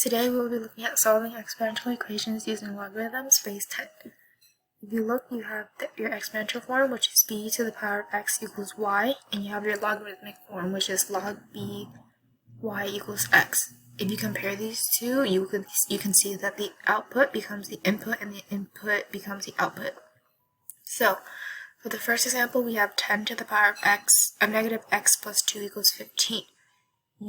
Today we will be looking at solving exponential equations using logarithms base 10. If you look, you have your exponential form, which is b to the power of x equals y, and you have your logarithmic form, which is log b y equals x. If you compare these two, you can see that the output becomes the input and the input becomes the output. So, for the first example, we have 10 to the power of negative x plus 2 equals 15.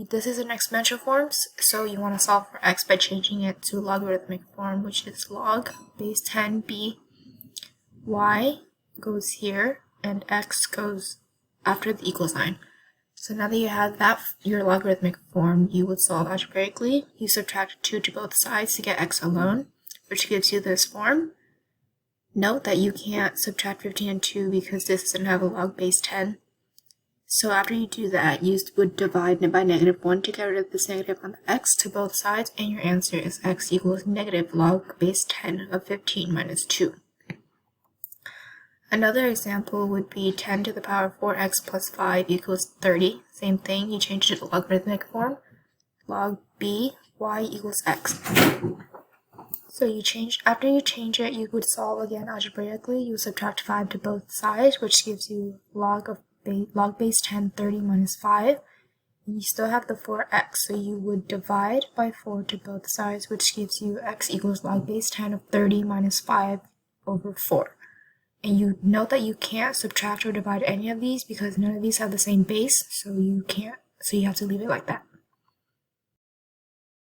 This is an exponential form, so you want to solve for x by changing it to logarithmic form, which is log base 10b, y goes here, and x goes after the equal sign. So now that you have your logarithmic form, you would solve algebraically. You subtract 2 to both sides to get x alone, which gives you this form. Note that you can't subtract 15 and 2 because this doesn't have a log base 10. So after you do that, you would divide by negative 1 to get rid of this negative on the x to both sides, and your answer is x equals negative log base 10 of 15 minus 2. Another example would be 10 to the power of 4x plus 5 equals 30. Same thing, you change it to logarithmic form. Log b y equals x. So after you change it, you would solve again algebraically. You subtract 5 to both sides, which gives you log base 10, 30 minus 5. And you still have the 4x, so you would divide by 4 to both sides, which gives you x equals log base 10 of 30 minus 5 over 4. And you note that you can't subtract or divide any of these because none of these have the same base, so you have to leave it like that.